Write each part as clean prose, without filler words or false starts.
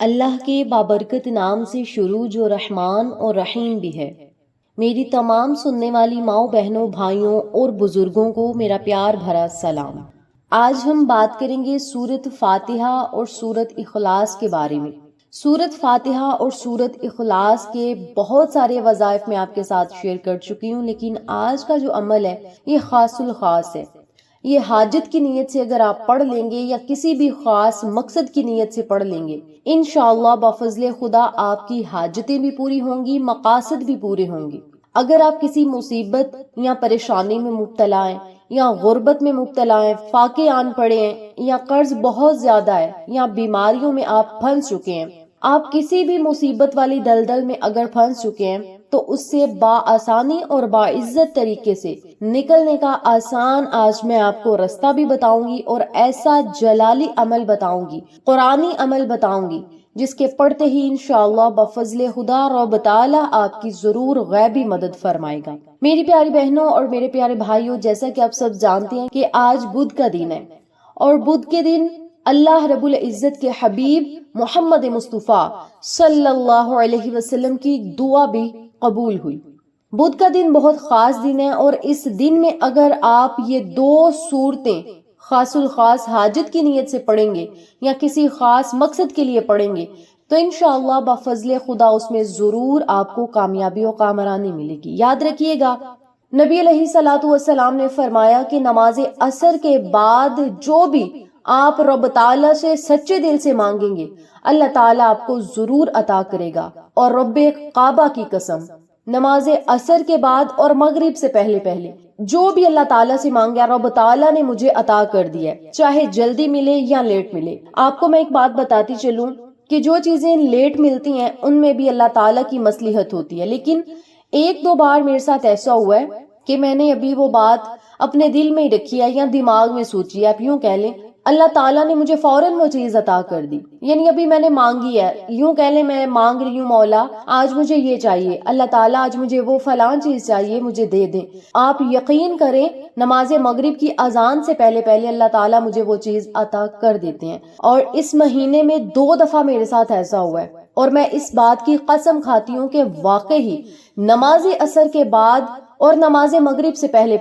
اللہ کے بابرکت نام سے شروع جو رحمان اور رحیم بھی ہے۔ میری تمام سننے والی ماؤں بہنوں بھائیوں اور بزرگوں کو میرا پیار بھرا سلام۔ آج ہم بات کریں گے سورت فاتحہ اور سورت اخلاص کے بارے میں۔ سورت فاتحہ اور سورت اخلاص کے بہت سارے وظائف میں آپ کے ساتھ شیئر کر چکی ہوں، لیکن آج کا جو عمل ہے یہ خاص الخاص ہے۔ یہ حاجت کی نیت سے اگر آپ پڑھ لیں گے یا کسی بھی خاص مقصد کی نیت سے پڑھ لیں گے، انشاءاللہ بفضل خدا آپ کی حاجتیں بھی پوری ہوں گی، مقاصد بھی پورے ہوں گے۔ اگر آپ کسی مصیبت یا پریشانی میں مبتلا ہیں یا غربت میں مبتلا ہیں، فاقے آن پڑے ہیں یا قرض بہت زیادہ ہے یا بیماریوں میں آپ پھنس چکے ہیں، آپ کسی بھی مصیبت والی دلدل میں اگر پھنس چکے ہیں تو اس سے بآسانی اور باعزت طریقے سے نکلنے کا آسان آج میں آپ کو راستہ بھی بتاؤں گی اور ایسا جلالی عمل بتاؤں گی، قرآنی عمل بتاؤں گی، جس کے پڑھتے ہی انشاءاللہ بفضل خدا رب تعالی آپ کی ضرور غیبی مدد فرمائے گا۔ میری پیاری بہنوں اور میرے پیارے بھائیوں، جیسا کہ آپ سب جانتے ہیں کہ آج بدھ کا دن ہے اور بدھ کے دن اللہ رب العزت کے حبیب محمد مصطفیٰ صلی اللہ علیہ وسلم کی دعا بھی قبول ہوئی۔ بدھ کا دن بہت خاص دن ہے اور اس دن میں اگر آپ یہ دو صورتیں خاص الخاص حاجت کی نیت سے پڑھیں گے یا کسی خاص مقصد کے لیے پڑھیں گے تو انشاءاللہ بفضل خدا اس میں ضرور آپ کو کامیابی و کامرانی ملے گی۔ یاد رکھیے گا، نبی علیہ الصلوۃ والسلام نے فرمایا کہ نماز عصر کے بعد جو بھی آپ رب تعالیٰ سے سچے دل سے مانگیں گے اللہ تعالیٰ آپ کو ضرور عطا کرے گا۔ اور رب کعبہ کی قسم، نماز عصر کے بعد اور مغرب سے پہلے جو بھی اللہ تعالیٰ سے مانگا رب تعالیٰ نے مجھے عطا کر دیا ہے، چاہے جلدی ملے یا لیٹ ملے۔ آپ کو میں ایک بات بتاتی چلوں کہ جو چیزیں لیٹ ملتی ہیں ان میں بھی اللہ تعالیٰ کی مصلحت ہوتی ہے، لیکن ایک دو بار میرے ساتھ ایسا ہوا ہے کہ میں نے ابھی وہ بات اپنے دل میں ہی رکھی ہے یا دماغ میں سوچی ہے، آپ یوں کہہ لیں اللہ تعالیٰ نے مجھے فوراً وہ چیز عطا کر دی، یعنی ابھی میں نے مانگی ہے، یوں کہہ لیں میں مانگ رہی ہوں مولا آج مجھے یہ چاہیے، اللہ تعالیٰ آج مجھے وہ فلاں چیز چاہیے، مجھے دے دیں۔ آپ یقین کریں نماز مغرب کی اذان سے پہلے اللہ تعالیٰ مجھے وہ چیز عطا کر دیتے ہیں، اور اس مہینے میں 2 دفعہ میرے ساتھ ایسا ہوا ہے، اور میں اس بات کی قسم کھاتی ہوں کہ واقعی نماز عصر کے بعد اور نماز مغرب سے پہلے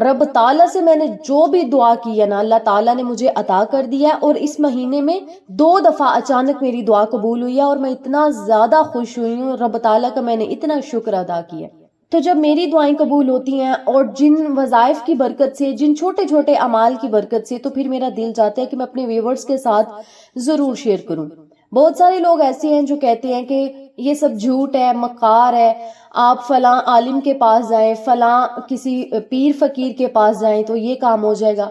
رب تعالیٰ سے میں نے جو بھی دعا کی ہے نا اللہ تعالیٰ نے مجھے عطا کر دیا ہے، اور اس مہینے میں 2 دفعہ اچانک میری دعا قبول ہوئی ہے اور میں اتنا زیادہ خوش ہوئی ہوں، رب تعالیٰ کا میں نے اتنا شکر ادا کیا۔ تو جب میری دعائیں قبول ہوتی ہیں اور جن وظائف کی برکت سے، جن چھوٹے چھوٹے اعمال کی برکت سے، تو پھر میرا دل چاہتا ہے کہ میں اپنے ویورز کے ساتھ ضرور شیئر کروں۔ بہت سارے لوگ ایسے ہیں جو کہتے ہیں کہ یہ سب جھوٹ ہے، مکار ہے، آپ فلاں عالم کے پاس جائیں، فلاں کسی پیر فقیر کے پاس جائیں تو یہ کام ہو جائے گا۔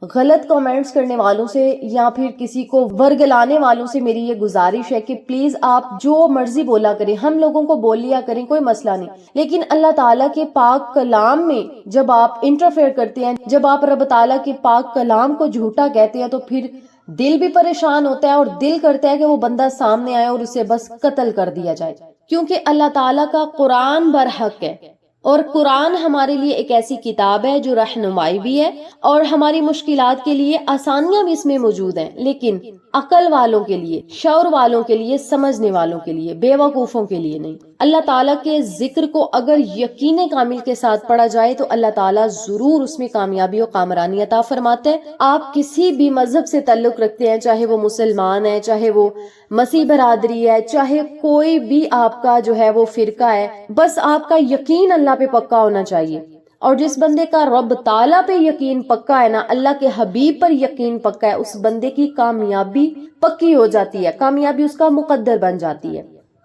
غلط کامنٹس کرنے والوں سے یا پھر کسی کو ورگلانے والوں سے میری یہ گزارش ہے کہ پلیز آپ جو مرضی بولا کریں، ہم لوگوں کو بول لیا کریں، کوئی مسئلہ نہیں، لیکن اللہ تعالیٰ کے پاک کلام میں جب آپ انٹرفیئر کرتے ہیں، جب آپ رب تعالیٰ کے پاک کلام کو جھوٹا کہتے ہیں تو پھر دل بھی پریشان ہوتا ہے اور دل کرتا ہے کہ وہ بندہ سامنے آئے اور اسے بس قتل کر دیا جائے، کیونکہ اللہ تعالیٰ کا قرآن برحق ہے، اور قرآن ہمارے لیے ایک ایسی کتاب ہے جو رہنمائی بھی ہے اور ہماری مشکلات کے لیے آسانیاں بھی اس میں موجود ہیں، لیکن عقل والوں کے لیے، شعور والوں کے لیے، سمجھنے والوں کے لیے، بے وقوفوں کے لیے نہیں۔ اللہ تعالیٰ کے ذکر کو اگر یقین کامل کے ساتھ پڑھا جائے تو اللہ تعالیٰ ضرور اس میں کامیابی و کامرانی عطا فرماتے ہیں۔ آپ کسی بھی مذہب سے تعلق رکھتے ہیں، چاہے وہ مسلمان ہے، چاہے وہ مسیح برادری ہے، چاہے کوئی بھی آپ کا جو ہے وہ فرقہ ہے، بس آپ کا یقین اللہ پہ پکا ہونا چاہیے، اور جس بندے کا رب تعالیٰ پہ یقین پکا ہے نا، اللہ کے حبیب پر یقین پکا ہے، اس بندے کی کامیابی پکی ہو جاتی ہے، کامیابی اس کا مقدر بن جاتی ہے۔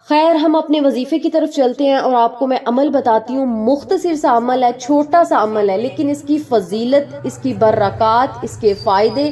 خیر، ہم اپنے وظیفے کی طرف چلتے ہیں اور آپ کو میں عمل بتاتی ہوں۔ مختصر سا عمل ہے، چھوٹا سا عمل ہے، لیکن اس کی فضیلت، اس کی برکات، اس کے فائدے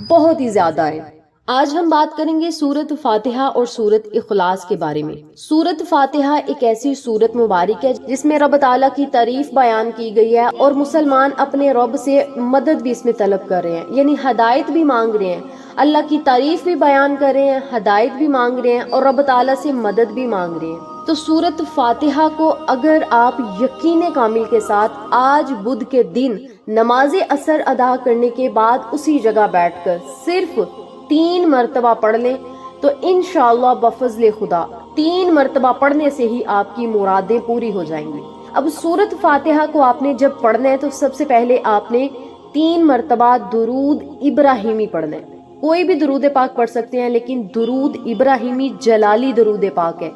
بہت ہی زیادہ ہیں۔ آج ہم بات کریں گے سورت فاتحہ اور سورت اخلاص کے بارے میں۔ سورت فاتحہ ایک ایسی سورت مبارک ہے جس میں رب تعالیٰ کی تعریف بیان کی گئی ہے، اور مسلمان اپنے رب سے مدد بھی اس میں طلب کر رہے ہیں، یعنی ہدایت بھی مانگ رہے ہیں، اللہ کی تعریف بھی بیان کر رہے ہیں، ہدایت بھی مانگ رہے ہیں اور رب تعالیٰ سے مدد بھی مانگ رہے ہیں۔ تو سورت فاتحہ کو اگر آپ یقین کامل کے ساتھ آج بدھ کے دن نماز عصر ادا کرنے کے بعد اسی جگہ بیٹھ کر صرف 3 مرتبہ پڑھ لیں، تو انشاءاللہ بفضل خدا 3 مرتبہ پڑھنے سے ہی آپ کی مرادیں پوری ہو جائیں گی۔ اب سورۃ فاتحہ کو آپ نے جب پڑھنا ہے تو سب سے پہلے آپ نے 3 مرتبہ درود ابراہیمی پڑھنا ہے۔ کوئی بھی درود پاک پڑھ سکتے ہیں، لیکن درود ابراہیمی جلالی درود پاک ہے،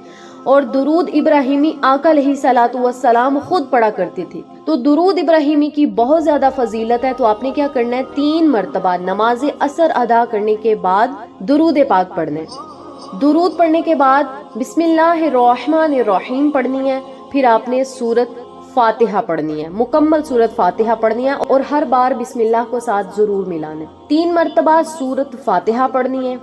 اور درود ابراہیمی آقا علیہ الصلوۃ والسلام خود پڑھا کرتے تھے۔ تو درود ابراہیمی کی بہت زیادہ فضیلت ہے، تو آپ نے کیا کرنا ہے، 3 مرتبہ نماز عصر ادا کرنے کے بعد درود پاک پڑھنا ہے۔ درود پڑھنے کے بعد بسم اللہ الرحمن الرحیم پڑھنی ہے، پھر آپ نے سورۃ فاتحہ پڑھنی ہے، مکمل سورۃ فاتحہ پڑھنی ہے، اور ہر بار بسم اللہ کو ساتھ ضرور ملانا ہے۔ 3 مرتبہ سورۃ فاتحہ پڑھنی ہے،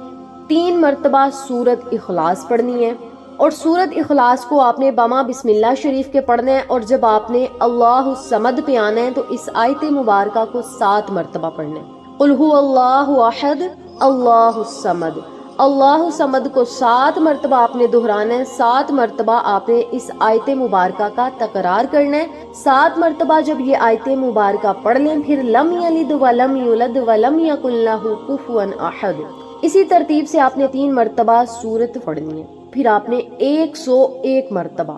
3 مرتبہ سورۃ اخلاص پڑھنی ہے، اور سورۃ اخلاص کو آپ نے بما بسم اللہ شریف کے پڑھنا ہے، اور جب آپ نے اللہ الصمد پہ آنا ہے تو اس آیت مبارکہ کو 7 مرتبہ پڑھنا ہے۔ قل هو اللہ احد اللہ الصمد، اللہ الصمد کو 7 مرتبہ آپ نے دہرانا ہے، 7 مرتبہ آپ نے اس آیت مبارکہ کا تکرار کرنا ہے۔ 7 مرتبہ جب یہ آیت مبارکہ پڑھ لیں، پھر لم یلد ولم یولد ولم یکن لہ کفوا احد، اسی ترتیب سے آپ نے 3 مرتبہ سورت پڑھنی ہے۔ پھر آپ نے 101 مرتبہ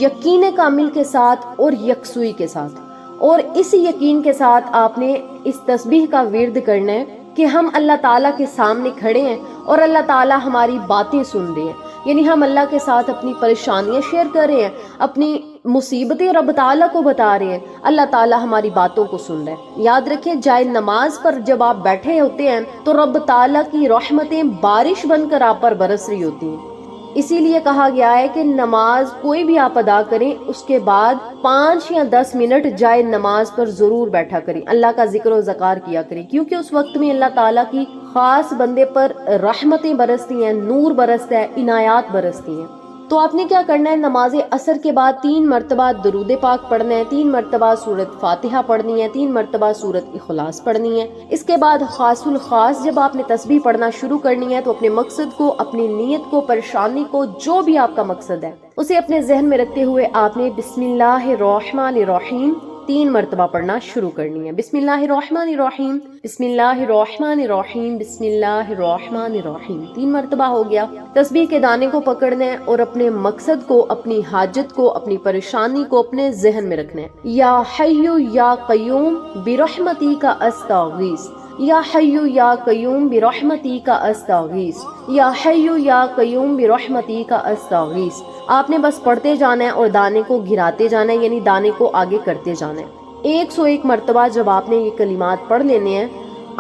یقین کامل کے ساتھ اور یکسوئی کے ساتھ، اور اس یقین کے ساتھ آپ نے اس تسبیح کا ورد کرنا ہے کہ ہم اللہ تعالیٰ کے سامنے کھڑے ہیں اور اللہ تعالیٰ ہماری باتیں سن رہے ہیں، یعنی ہم اللہ کے ساتھ اپنی پریشانیاں شیئر کر رہے ہیں، اپنی مصیبتیں رب تعالیٰ کو بتا رہے ہیں، اللہ تعالیٰ ہماری باتوں کو سن رہا ہے۔ یاد رکھیں، جائے نماز پر جب آپ بیٹھے ہوتے ہیں تو رب تعالیٰ کی رحمتیں بارش بن کر آپ پر برس رہی ہوتی ہیں۔ اسی لیے کہا گیا ہے کہ نماز کوئی بھی آپ ادا کریں، اس کے بعد 5 یا 10 منٹ جائے نماز پر ضرور بیٹھا کریں، اللہ کا ذکر و ذکار کیا کریں، کیونکہ اس وقت میں اللہ تعالیٰ کی خاص بندے پر رحمتیں برستی ہیں، نور برستا ہے، عنایات برستی ہیں۔ تو آپ نے کیا کرنا ہے، نماز عصر کے بعد 3 مرتبہ درود پاک پڑھنا ہے، 3 مرتبہ سورۃ فاتحہ پڑھنی ہے، 3 مرتبہ سورۃ اخلاص پڑھنی ہے۔ اس کے بعد خاص الخاص جب آپ نے تسبیح پڑھنا شروع کرنی ہے تو اپنے مقصد کو، اپنی نیت کو، پریشانی کو، جو بھی آپ کا مقصد ہے اسے اپنے ذہن میں رکھتے ہوئے آپ نے بسم اللہ الرحمن الرحیم 3 مرتبہ پڑھنا شروع کرنی ہے۔ بسم اللہ الرحمن الرحیم، بسم اللہ الرحمن الرحیم، بسم اللہ الرحمن الرحیم 3 مرتبہ ہو گیا۔ تسبیح کے دانے کو پکڑنا ہے اور اپنے مقصد کو، اپنی حاجت کو، اپنی پریشانی کو اپنے ذہن میں رکھنا ہے۔ یا حی یا قیوم برحمتی کا استغیث، یا حی یا قیوم برحمتی کا استغیث، یا حی یا قیوم برحمتی کا استغیث۔ آپ نے بس پڑھتے جانا ہے اور دانے کو گھراتے جانا ہے، یعنی دانے کو آگے کرتے جانا ہے۔ 101 مرتبہ جب آپ نے یہ کلمات پڑھ لینے ہیں،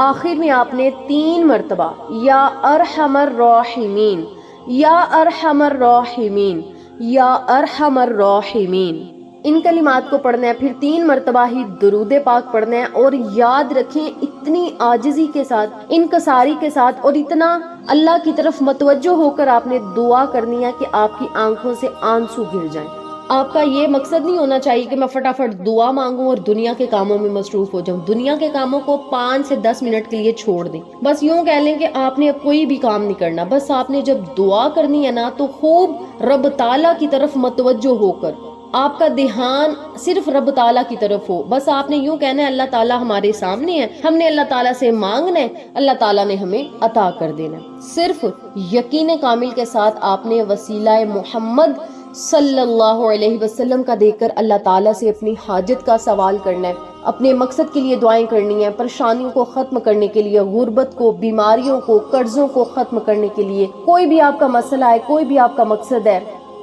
آخر میں آپ نے 3 مرتبہ یا ارحم الراحمین، یا ارحم الراحمین، یا ارحم الراحمین ان کلمات کو پڑھنا ہے۔ پھر 3 مرتبہ ہی درود پاک پڑھنا ہے، اور یاد رکھیں اتنی عاجزی کے ساتھ، انکساری کے ساتھ، اور اتنا اللہ کی طرف متوجہ ہو کر آپ نے دعا کرنی ہے کہ آپ کی آنکھوں سے آنسو گر جائیں۔ آپ کا یہ مقصد نہیں ہونا چاہیے کہ میں فٹافٹ دعا مانگوں اور دنیا کے کاموں میں مصروف ہو جاؤں۔ دنیا کے کاموں کو 5 سے 10 منٹ کے لیے چھوڑ دیں، بس یوں کہہ لیں کہ آپ نے اب کوئی بھی کام نہیں کرنا، بس آپ نے جب دعا کرنی ہے نا تو خوب رب تعالیٰ کی طرف متوجہ ہو کر آپ کا دھیان صرف رب تعالیٰ کی طرف ہو۔ بس آپ نے یوں کہنا ہے اللہ تعالیٰ ہمارے سامنے ہے، ہم نے اللہ تعالیٰ سے مانگنا ہے، اللہ تعالیٰ نے ہمیں عطا کر دینا ہے۔ صرف یقین کامل کے ساتھ آپ نے وسیلہ محمد صلی اللہ علیہ وسلم کا دیکھ کر اللہ تعالیٰ سے اپنی حاجت کا سوال کرنا ہے، اپنے مقصد کے لیے دعائیں کرنی ہیں، پریشانیوں کو ختم کرنے کے لیے، غربت کو، بیماریوں کو، قرضوں کو ختم کرنے کے لیے، کوئی بھی آپ کا مسئلہ ہے، کوئی بھی آپ کا مقصد ہے،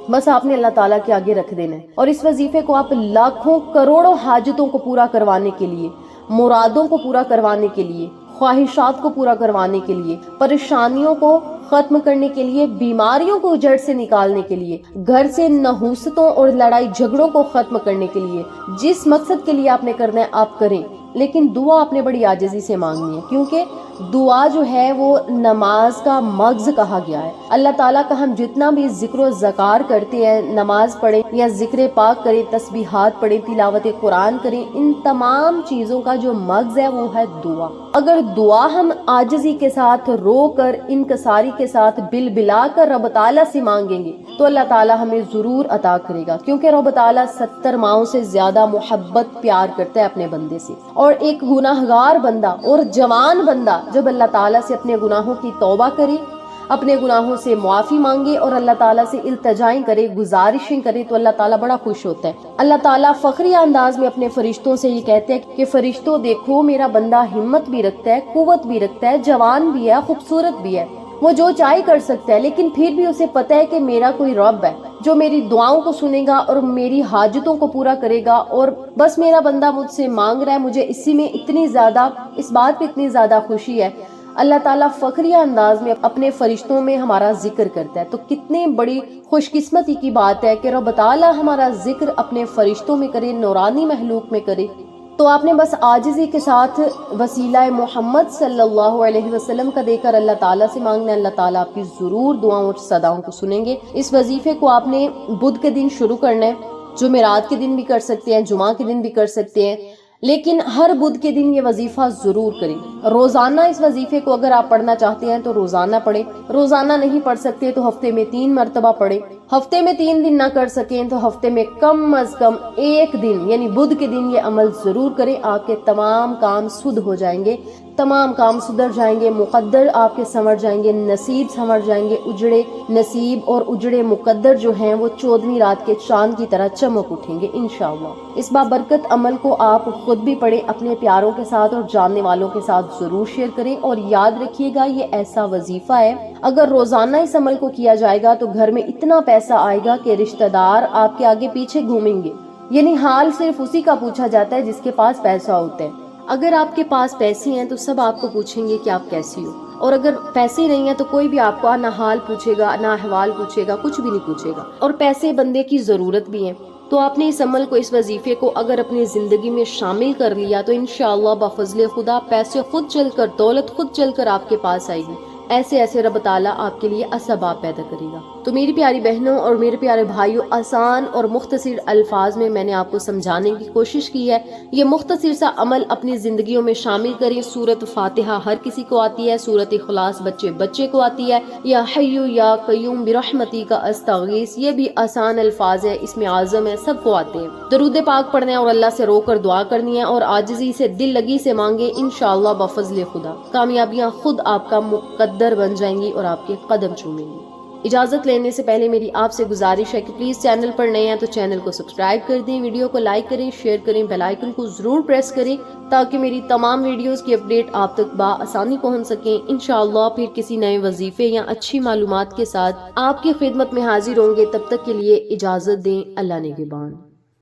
بس آپ نے اللہ تعالیٰ کے آگے رکھ دینا ہے۔ اور اس وظیفے کو آپ لاکھوں کروڑوں حاجتوں کو پورا کروانے کے لیے، مرادوں کو پورا کروانے کے لیے، خواہشات کو پورا کروانے کے لیے، پریشانیوں کو ختم کرنے کے لیے، بیماریوں کو جڑ سے نکالنے کے لیے، گھر سے نحوستوں اور لڑائی جھگڑوں کو ختم کرنے کے لیے، جس مقصد کے لیے آپ نے کرنا ہے آپ کریں، لیکن دعا آپ نے بڑی عاجزی سے مانگنی ہے، کیونکہ دعا جو ہے وہ نماز کا مغز کہا گیا ہے۔ اللہ تعالیٰ کا ہم جتنا بھی ذکر و ذکار کرتے ہیں، نماز پڑھیں یا ذکر پاک کریں، تسبیحات پڑھیں، تلاوت قرآن کریں، ان تمام چیزوں کا جو مغز ہے وہ ہے دعا۔ اگر دعا ہم عاجزی کے ساتھ، رو کر، انکساری کے ساتھ، بل بلا کر رب تعالیٰ سے مانگیں گے تو اللہ تعالیٰ ہمیں ضرور عطا کرے گا، کیونکہ رب تعالیٰ 70 ماؤں سے زیادہ محبت پیار کرتا ہے اپنے بندے سے۔ اور ایک گناہگار بندہ اور جوان بندہ جب اللہ تعالیٰ سے اپنے گناہوں کی توبہ کرے، اپنے گناہوں سے معافی مانگے اور اللہ تعالیٰ سے التجائیں کرے، گزارشیں کرے تو اللہ تعالیٰ بڑا خوش ہوتا ہے۔ اللہ تعالیٰ فخری انداز میں اپنے فرشتوں سے یہ کہتے ہیں کہ فرشتوں دیکھو میرا بندہ ہمت بھی رکھتا ہے، قوت بھی رکھتا ہے، جوان بھی ہے، خوبصورت بھی ہے، وہ جو چاہے کر سکتا ہے، لیکن پھر بھی اسے پتہ ہے کہ میرا کوئی رب ہے جو میری دعاؤں کو سنے گا اور میری حاجتوں کو پورا کرے گا، اور بس میرا بندہ مجھ سے مانگ رہا ہے، مجھے اسی میں اتنی زیادہ، اس بات پہ اتنی زیادہ خوشی ہے۔ اللہ تعالیٰ فخریہ انداز میں اپنے فرشتوں میں ہمارا ذکر کرتا ہے، تو کتنی بڑی خوش قسمتی کی بات ہے کہ رب تعالیٰ ہمارا ذکر اپنے فرشتوں میں کرے، نورانی مخلوق میں کرے۔ تو آپ نے بس عاجزی کے ساتھ وسیلہ محمد صلی اللہ علیہ وسلم کا دے کر اللہ تعالیٰ سے مانگنا، اللہ تعالیٰ آپ کی ضرور دعاؤں اور صداؤں کو سنیں گے۔ اس وظیفے کو آپ نے بدھ کے دن شروع کرنا ہے، جمعرات کے دن بھی کر سکتے ہیں، جمعہ کے دن بھی کر سکتے ہیں، لیکن ہر بدھ کے دن یہ وظیفہ ضرور کریں۔ روزانہ اس وظیفے کو اگر آپ پڑھنا چاہتے ہیں تو روزانہ پڑھیں، روزانہ نہیں پڑھ سکتے تو ہفتے میں 3 مرتبہ پڑھیں، ہفتے میں 3 دن نہ کر سکیں تو ہفتے میں کم از کم 1 دن یعنی بدھ کے دن یہ عمل ضرور کریں۔ آپ کے تمام کام سدھ ہو جائیں گے، تمام کام سدھر جائیں گے، مقدر آپ کے سنور جائیں گے، نصیب سنور جائیں گے، اجڑے نصیب اور اجڑے مقدر جو ہیں وہ 14ویں رات کے چاند کی طرح چمک اٹھیں گے انشاءاللہ۔ اس بابرکت عمل کو آپ خود بھی پڑھیں، اپنے پیاروں کے ساتھ اور جاننے والوں کے ساتھ ضرور شیئر کریں، اور یاد رکھیے گا یہ ایسا وظیفہ ہے اگر روزانہ اس عمل کو کیا جائے گا تو گھر میں اتنا پیسہ آئے گا کہ رشتہ دار آپ کے آگے پیچھے گھومیں گے، یعنی حال صرف اسی کا پوچھا جاتا ہے جس کے پاس پیسہ ہوتا ہے۔ اگر آپ کے پاس پیسے ہیں تو سب آپ کو پوچھیں گے کہ آپ کیسی ہو، اور اگر پیسے نہیں ہیں تو کوئی بھی آپ کو نہ حال پوچھے گا، نہ احوال پوچھے گا، کچھ بھی نہیں پوچھے گا، اور پیسے بندے کی ضرورت بھی ہیں۔ تو آپ نے اس عمل کو، اس وظیفے کو اگر اپنی زندگی میں شامل کر لیا تو انشاءاللہ بفضل خدا پیسے خود چل کر، دولت خود چل کر آپ کے پاس آئے گی، ایسے ایسے رب تعالیٰ آپ کے لیے اسباب پیدا کرے گا۔ تو میری پیاری بہنوں اور میرے پیارے بھائیوں، آسان اور مختصر الفاظ میں نے آپ کو سمجھانے کی کوشش کی ہے۔ یہ مختصر سا عمل اپنی زندگیوں میں شامل کریں۔ سورۃ فاتحہ ہر کسی کو آتی ہے، سورۃ اخلاص بچے کو آتی ہے، یا حیو یا قیوم برحمتی کا استغیث، یہ بھی آسان الفاظ ہے، اس میں اعظم ہے، سب کو آتے ہیں۔ درود پاک پڑھنا ہے اور اللہ سے رو کر دعا کرنی ہے، اور عاجزی سے دل لگی سے مانگے، انشاءاللہ بفضل خدا کامیابیاں خود آپ کا مقدر بن جائیں گی اور آپ کے قدم چومیں گی۔ اجازت لینے سے پہلے میری آپ سے گزارش ہے کہ پلیز چینل پر نئے ہیں تو چینل کو سبسکرائب کر دیں، ویڈیو کو لائک کریں، شیئر کریں، بیل آئیکن کو ضرور پریس کریں تاکہ میری تمام ویڈیوز کی اپڈیٹ آپ تک بآسانی پہنچ سکیں۔ انشاءاللہ پھر کسی نئے وظیفے یا اچھی معلومات کے ساتھ آپ کی خدمت میں حاضر ہوں گے، تب تک کے لیے اجازت دیں، اللہ نگہبان۔